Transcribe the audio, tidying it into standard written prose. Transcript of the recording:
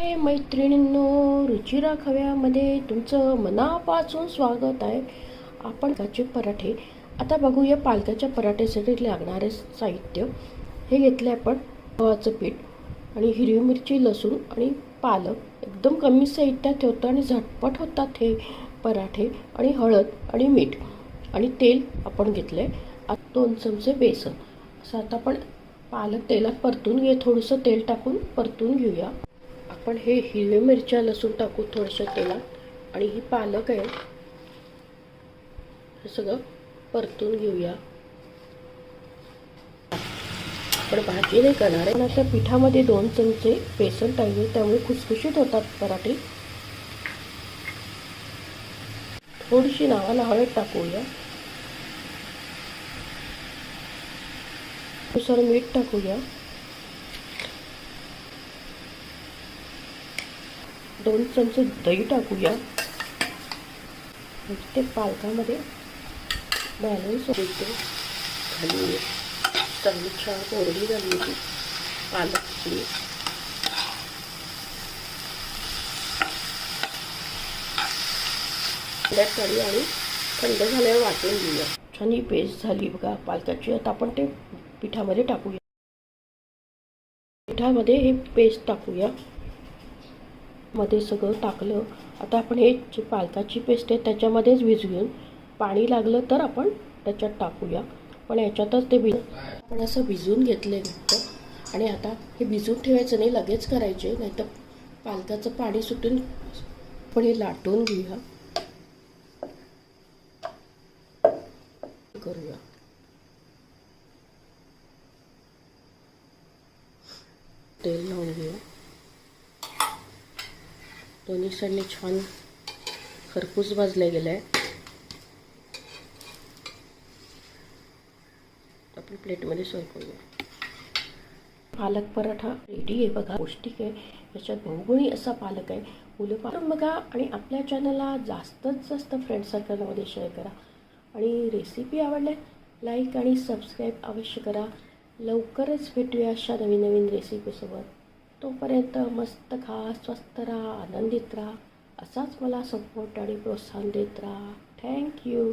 हाय मैत्रिणींनो, रुचिरा खव्यामध्ये तुमचं मनापासून स्वागत आहे. आपण पालकाचे पराठे आता बघूया. पालकाच्या पराठ्यासाठी लागणारे साहित्य हे घेतले आपण. गव्हाचं पीठ आणि हिरवी मिरची, लसूण आणि पालक एकदम कमी साहित्यात होतं आणि झटपट होतात हे पराठे. आणि हळद आणि मीठ आणि तेल आपण घेतले. 2 चमचे बेसन. असं आता आपण पालक तेलात परतून थोडंसं तेल टाकून परतून घेऊया. आपण हे हिरव्या मिरच्या, लसूण टाकू थोडंसं तेलात आणि ही पालक आहे हे सगळं परतून घेऊया. आपण भाजी नाही करणार आहे. आता पिठामध्ये 2 चमचे बेसन टाकले, त्यामुळे खुसखुशीत होतात पराठे. थोडीशी नावाला हळद टाकूया. नुसार मीठ टाकूया. 2 चमचे दही टाकूया. ते पालकामध्ये बॅलन्स होते. घालूया. चांगली छान कोरडी झाली होती पालकची. काढी आणि थंड झाल्यावर वाटून घेऊया. छान ही पेस्ट झाली बघा पालकाची. आता आपण ते पिठामध्ये टाकूया. पिठामध्ये हे पेस्ट टाकूया. मध्ये सगळं टाकलं. आता आपण हे जे पालकाची पेस्ट आहे त्याच्यामध्येच भिजवून पाणी लागलं तर आपण त्याच्यात टाकूया. पण याच्यातच ते आपण असं भिजवून घेतलं आहे. आणि आता हे भिजवून ठेवायचं नाही, लगेच करायचे, नाहीतर पालकाचं पाणी सुटून आपण हे लाटून घेऊया. करूया. तेल लावून घेऊया. दोन्ही साईडने छान खरपूस भाजले गेलं आहे. आपण प्लेटमध्ये सर्व करूया. पालक पराठा रेडी आहे बघा. पौष्टिक आहे. याच्यात बहुगुणी असा पालक आहे. मुलं पालक बघा आणि आपल्या चॅनलला जास्तीत जास्त फ्रेंड सर्कलमध्ये शेअर करा. आणि रेसिपी आवडल्या लाईक आणि सबस्क्राईब अवश्य करा. लवकरच भेटूया अशा नवीन नवीन रेसिपीसोबत. तोपर्यंत मस्त खा, स्वस्थ राहा, आनंदित राहा. असाच मला सपोर्ट आणि प्रोत्साहन देत राहा. थँक्यू.